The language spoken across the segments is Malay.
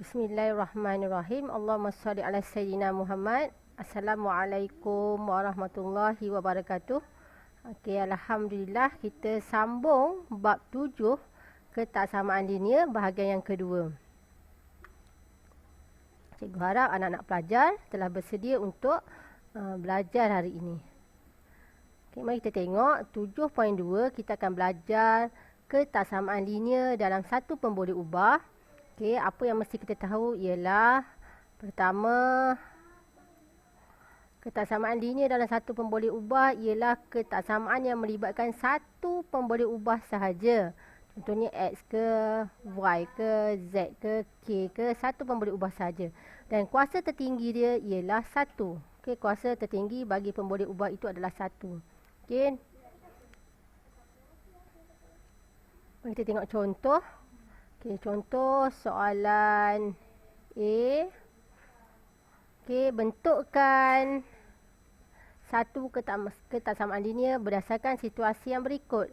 Bismillahirrahmanirrahim. Allahumma salli ala Sayyidina Muhammad. Assalamualaikum warahmatullahi wabarakatuh. Okey, Alhamdulillah kita sambung bab 7 ketaksamaan linear bahagian yang kedua. Cikgu harap anak-anak pelajar telah bersedia untuk belajar hari ini. Okey, mari kita tengok 7.2 kita akan belajar ketaksamaan linear dalam satu pemboleh ubah. Okey, apa yang mesti kita tahu ialah pertama, ketaksamaan linear dalam satu pemboleh ubah ialah ketaksamaan yang melibatkan satu pemboleh ubah sahaja. Contohnya X ke, Y ke, Z ke, K ke, satu pemboleh ubah sahaja. Dan kuasa tertinggi dia ialah 1. Okey, kuasa tertinggi bagi pemboleh ubah itu adalah 1. Okey. Mari kita tengok contoh. Okey, contoh soalan A. Okey, bentukkan satu ketaksamaan linear berdasarkan situasi yang berikut.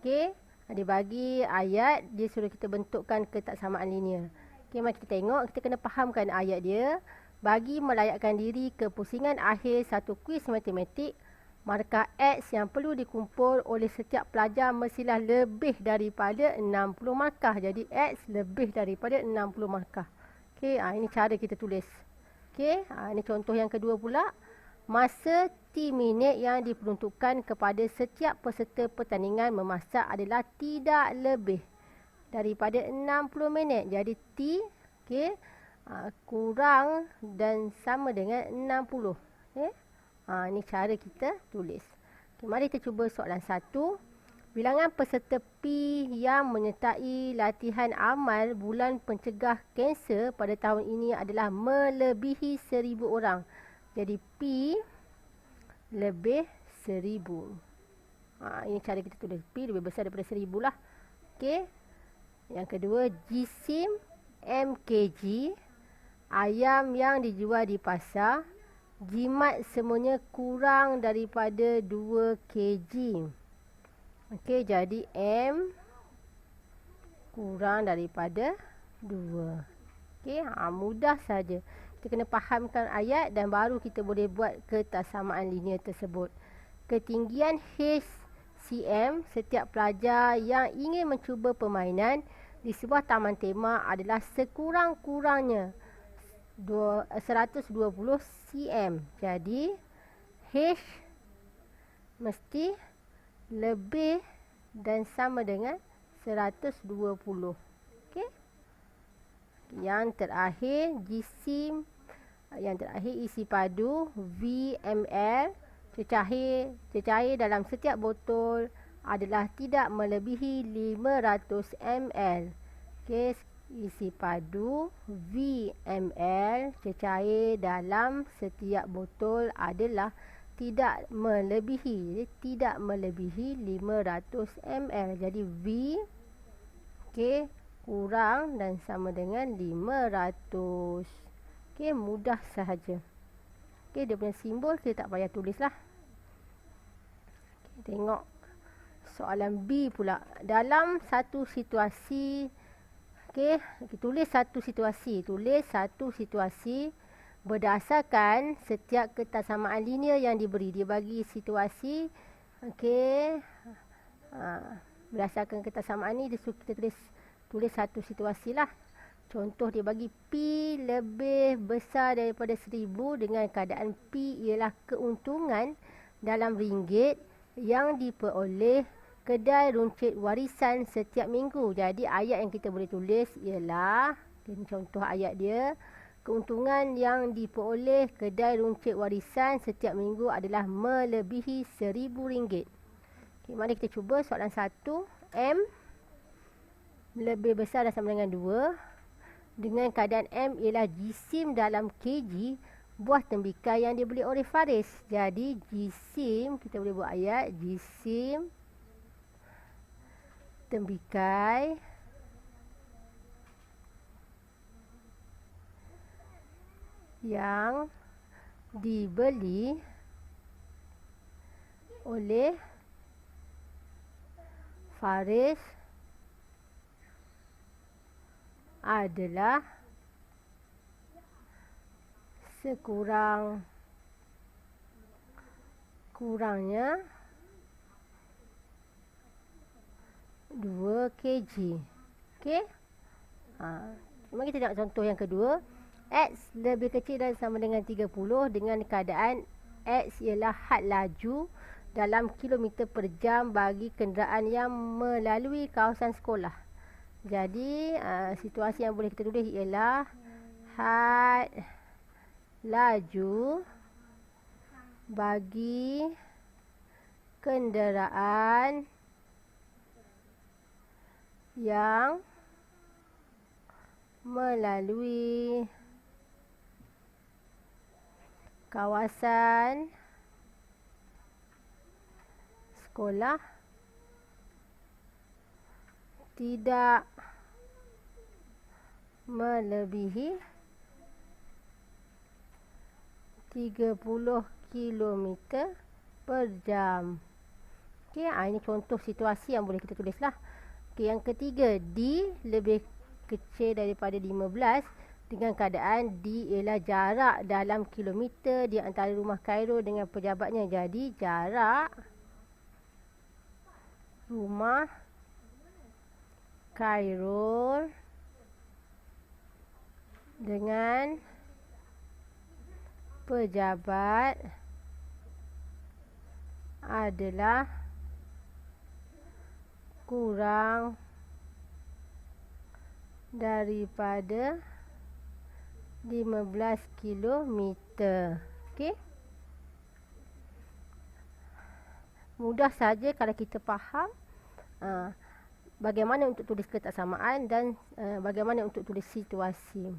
Okey, dia bagi ayat, dia suruh kita bentukkan ketaksamaan linear. Okey, mari kita tengok, kita kena fahamkan ayat dia. Bagi melayakkan diri ke pusingan akhir satu kuis matematik, markah X yang perlu dikumpul oleh setiap pelajar mestilah lebih daripada 60 markah. Jadi X lebih daripada 60 markah. Okey, ini cara kita tulis. Okey, ini contoh yang kedua pula. Masa T minit yang diperuntukkan kepada setiap peserta pertandingan memasak adalah tidak lebih daripada 60 minit. Jadi T, okey, kurang dan sama dengan 60. Okey. Ini cara kita tulis. Okay, mari kita cuba soalan 1. Bilangan peserta P yang menyertai latihan amal bulan pencegah kanser pada tahun ini adalah melebihi 1000 orang. Jadi P lebih 1000. Ini cara kita tulis. P lebih besar daripada 1000 lah. Okay. Yang kedua, jisim mkg, ayam yang dijual di pasar, jimat semuanya kurang daripada 2 kg. Okey, jadi M kurang daripada 2. Okey, mudah saja. Kita kena fahamkan ayat dan baru kita boleh buat ketaksamaan linear tersebut. Ketinggian HCM setiap pelajar yang ingin mencuba permainan di sebuah taman tema adalah sekurang-kurangnya 120 cm. Jadi H mesti lebih dan sama dengan 120. Okey. Yang terakhir, jisim yang terakhir isi padu VML, cecair dalam setiap botol adalah tidak melebihi 500 ml. Okey, isi padu VML, cecair dalam setiap botol adalah tidak melebihi 500 ml. Jadi V, okey, kurang dan sama dengan 500. Okey, mudah sahaja. Okey, dia punya simbol kita tak payah tulislah. Okay, tengok soalan B pula. Dalam satu situasi, okey, tulis satu situasi berdasarkan setiap ketaksamaan linear yang diberi. Dia bagi situasi, okey, berdasarkan ketaksamaan ni dia suruh kita tulis satu situasi lah. Contoh, dia bagi P lebih besar daripada 1000 dengan keadaan P ialah keuntungan dalam ringgit yang diperoleh kedai runcit warisan setiap minggu. Jadi ayat yang kita boleh tulis ialah, ini contoh ayat dia, keuntungan yang diperoleh kedai runcit warisan setiap minggu adalah melebihi RM1000. Okay, mari kita cuba soalan 1. M lebih besar dan sama dengan 2 dengan keadaan M ialah jisim dalam kg buah tembikar yang dibeli oleh Faris. Jadi jisim, kita boleh buat ayat, jisim tembikar yang dibeli oleh Faris adalah sekurang-kurangnya 2 kg. Okey. Mari kita tengok contoh yang kedua. X lebih kecil dan sama dengan 30 dengan keadaan X ialah had laju dalam kilometer per jam bagi kenderaan yang melalui kawasan sekolah. Jadi, situasi yang boleh kita tulis ialah had laju bagi kenderaan yang melalui kawasan sekolah tidak melebihi 30 km per jam. Okey, ini contoh situasi yang boleh kita tulislah. Okey, yang ketiga, D lebih kecil daripada 15 dengan keadaan D ialah jarak dalam kilometer di antara rumah Khairul dengan pejabatnya. Jadi, jarak rumah Khairul dengan pejabat adalah kurang daripada 15 kilometer. Okey. Mudah saja kalau kita faham bagaimana untuk tulis ketaksamaan dan bagaimana untuk tulis situasi.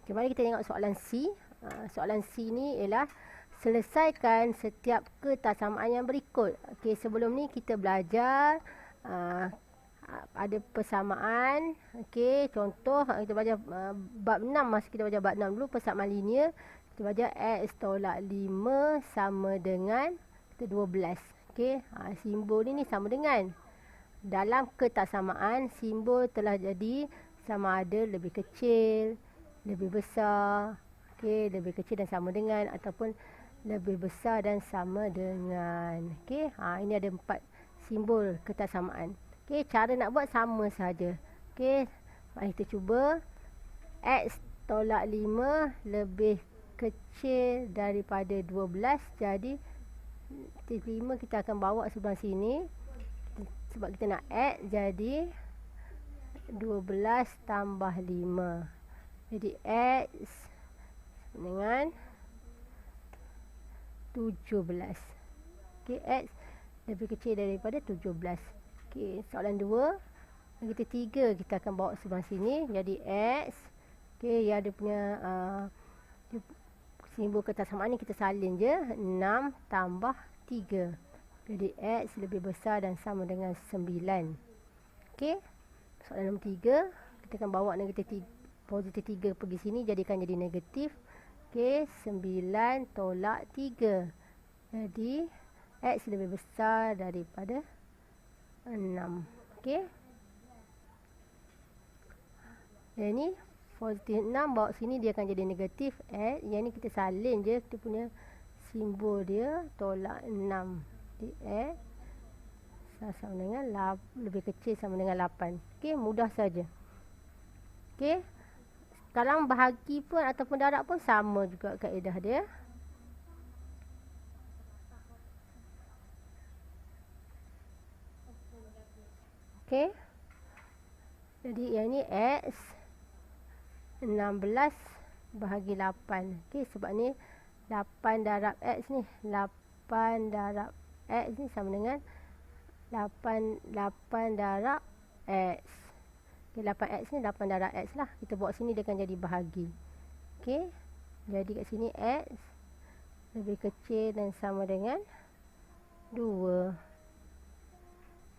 Okay, mari kita tengok soalan C. Soalan C ni ialah selesaikan setiap ketaksamaan yang berikut. Okey, sebelum ni kita belajar ada persamaan. Okey, contoh kita belajar bab 6. Masa kita belajar bab 6 dulu, persamaan linear. Kita belajar X tolak 5 sama dengan 12. Okey, simbol ni sama dengan. Dalam ketaksamaan, simbol telah jadi sama ada lebih kecil, lebih besar. Okey, lebih kecil dan sama dengan, ataupun lebih besar dan sama dengan. Okey, ini ada 4 simbol ketaksamaan. Okey, cara nak buat sama saja. Okey, mari kita cuba. X tolak 5 lebih kecil daripada 12. Jadi, 5 kita akan bawa sebelah sini. Sebab kita nak X, jadi 12 tambah 5. Jadi, X dengan 17. Okey, X lebih kecil daripada 17. Okey, soalan 2. Yang ketiga kita akan bawa sebelah sini. Jadi, X. Okey, yang ada punya simbol ketaksamaan ni kita salin je. 6 tambah 3. Jadi, X lebih besar dan sama dengan 9. Okey, soalan nombor 3. Kita akan bawa positif 3 pergi sini. Jadikan jadi negatif. Okey, 9 tolak 3. Jadi, X lebih besar daripada 6. Okey. Yang ni positif 6 bawa sini dia akan jadi negatif X. Yang ni kita salin je kita punya simbol dia, tolak 6. Jadi X sama dengan lebih kecil sama dengan 8. Okey, mudah saja. Okey. Sekarang bahagi pun ataupun darab pun sama juga kaedah dia. Okey. Jadi yang ni X 16 bahagi 8. Okey, sebab ni 8 darab X ni. 8 darab X ni sama dengan 8 darab X. Okey, 8X ni 8 darab X lah. Kita bawa sini dia akan jadi bahagi. Okey. Jadi kat sini X lebih kecil dan sama dengan 2.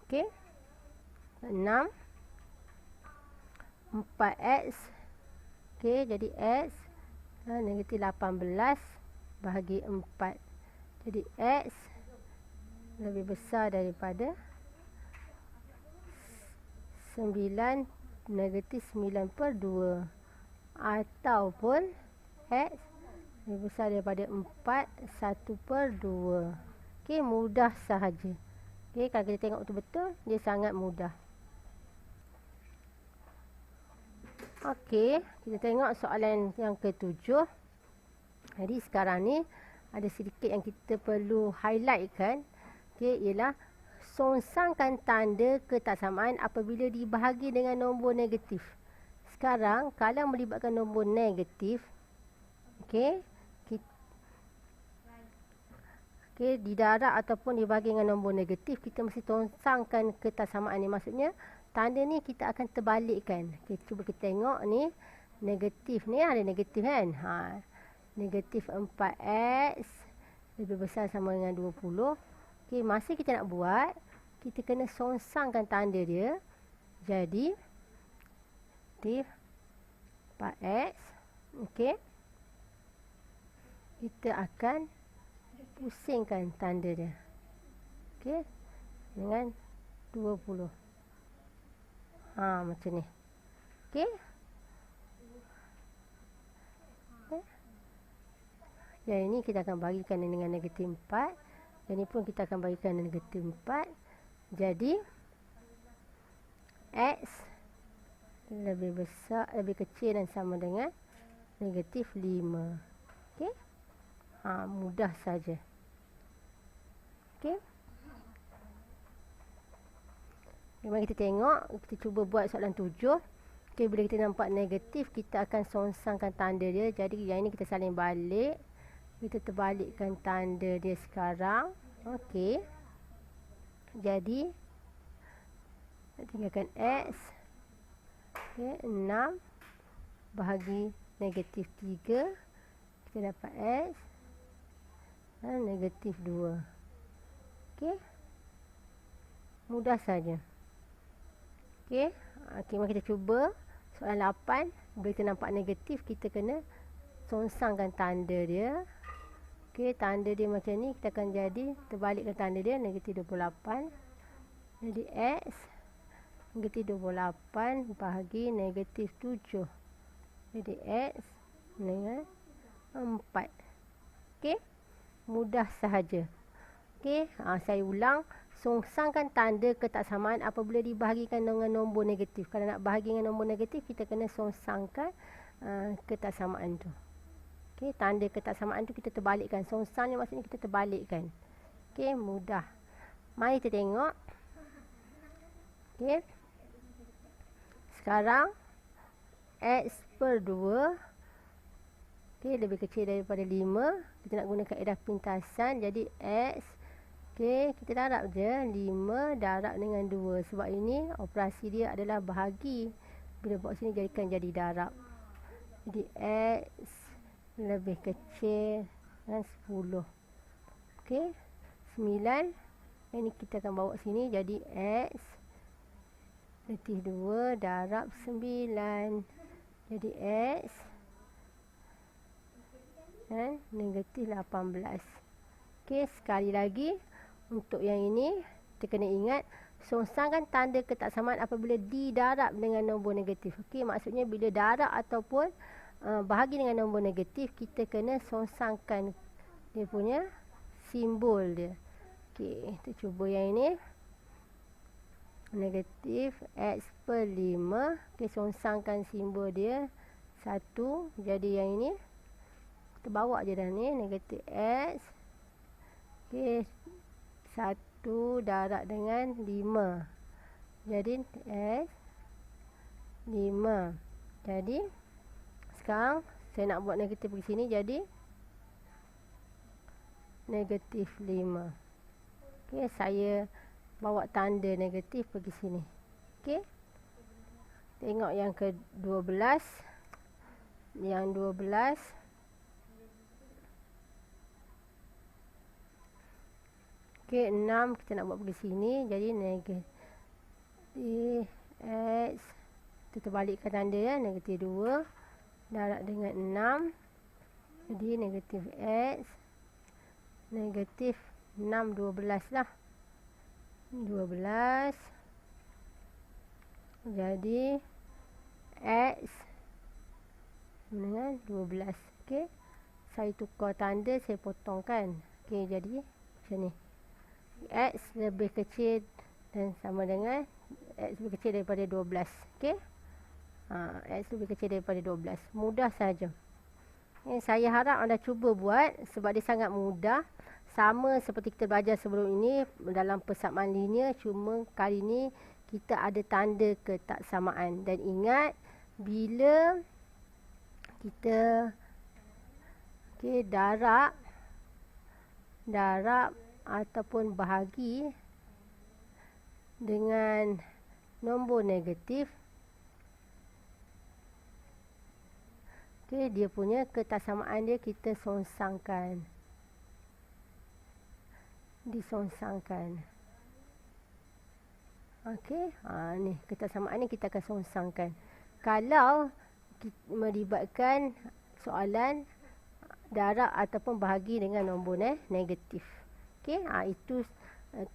Okey. 6 4X. Okey, jadi X negatif 18 bahagi 4. Jadi X lebih besar daripada 9 negatif 9/2. Ataupun X lebih besar daripada 4 1/2. Okey, mudah sahaja. Okey, kalau kita tengok betul-betul, dia sangat mudah. Okey, kita tengok soalan yang ke-7. Jadi sekarang ni ada sedikit yang kita perlu highlightkan. Okey, ialah songsangkan tanda ketaksamaan apabila dibahagi dengan nombor negatif. Sekarang kalau melibatkan nombor negatif, okey, di darab ataupun dibahagi dengan nombor negatif, kita mesti songsangkan ketaksamaan ni. Maksudnya tanda ni kita akan terbalikkan. Okey, cuba kita tengok ni, negatif ni ada negatif kan. Negatif 4x lebih besar sama dengan 20. Okey, masa kita nak buat, kita kena songsangkan tanda dia. Jadi negatif 4x, okey, kita akan pusingkan tanda dia. Okey, dengan 20. Macam ni. Okey. Yang ini kita akan bagikan dengan negatif 4. Yang ini pun kita akan bagikan dengan negatif 4. Jadi X lebih besar, lebih kecil dan sama dengan negatif 5. Okey. Mudah saja. Okey. Mari kita tengok, kita cuba buat soalan 7. Okey, bila kita nampak negatif, kita akan songsangkan tanda dia. Jadi yang ini kita salin balik. Kita terbalikkan tanda dia sekarang. Okey. Jadi tinggalkan X. Okey, 6 bahagi negatif 3. Kita dapat X dan negatif 2. Okey. Mudah saja. Okey. Okey, mari kita cuba soalan 8. Bila kita nampak negatif, kita kena songsangkan tanda dia. Okey, tanda dia macam ni. Kita akan jadi terbalikkan tanda dia, negatif 28. Jadi X negatif 28 bahagi negatif 7. Jadi X dengan 4. Okey, mudah sahaja. Okey, saya ulang. Songsangkan tanda ketaksamaan apabila dibahagikan dengan nombor negatif. Kalau nak bahagi dengan nombor negatif, kita kena songsangkan ketaksamaan tu. Okey, tanda ketaksamaan tu kita terbalikkan. Songsang ni maksudnya kita terbalikkan. Okey, mudah. Mari kita tengok. Okey. Sekarang X/2 lebih kecil daripada 5. Kita nak gunakan edah pintasan. Jadi X, kita darab je. 5 darab dengan 2. Sebab ini operasi dia adalah bahagi. Bila buat sini jadikan jadi darab. Jadi X lebih kecil dengan 10. 9. Ini kita akan bawa sini. Jadi X negatif 2 darab 9. Jadi X dan negatif 18. Sekali lagi. Untuk yang ini, kita kena ingat, songsangkan tanda ketaksamaan apabila didarab dengan nombor negatif. Maksudnya bila darab ataupun bahagi dengan nombor negatif, kita kena songsangkan dia punya simbol dia. Kita cuba yang ini. Negatif X/5. Songsangkan simbol dia 1. Jadi yang ini kita bawa je dah ni. Negatif X 1 darab dengan 5. Jadi X 5. Jadi sekarang saya nak buat negatif di sini. Jadi negatif 5. Saya bawa tanda negatif pergi sini. Tengok yang ke-12. Yang 12. Okey, 6 kita nak buat pergi sini. Jadi negatif X. Kita balikkan tanda ya. Negatif 2. Darab dengan 6. Jadi negatif X. Negatif 6, 12 lah. 12. Jadi X dengan dengan 12. Okey. Saya tukar tanda, saya potongkan. Okey, jadi macam ni. X lebih kecil dan sama dengan X lebih kecil daripada 12. Okey. X lebih kecil daripada 12. Mudah saja. Saya harap anda cuba buat sebab dia sangat mudah. Sama seperti kita belajar sebelum ini dalam persamaan linear, cuma kali ini kita ada tanda ketaksamaan. Dan ingat, bila kita darab ataupun bahagi dengan nombor negatif, dia punya ketaksamaan dia kita songsangkan. Disongsangkan. Okey, ni ketaksamaan ni kita akan songsangkan. Kalau melibatkan soalan darab ataupun bahagi dengan nombor negatif. Okey, itu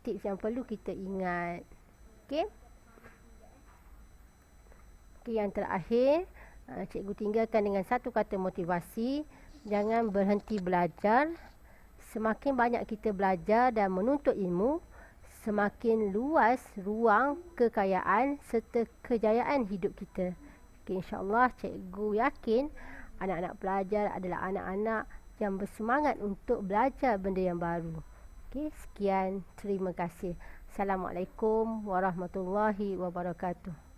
tips yang perlu kita ingat. Okey. Okey, yang terakhir, cikgu tinggalkan dengan satu kata motivasi. Jangan berhenti belajar. Semakin banyak kita belajar dan menuntut ilmu, semakin luas ruang kekayaan serta kejayaan hidup kita. Okay, InsyaAllah cikgu yakin anak-anak pelajar adalah anak-anak yang bersemangat untuk belajar benda yang baru. Okay, sekian. Terima kasih. Assalamualaikum warahmatullahi wabarakatuh.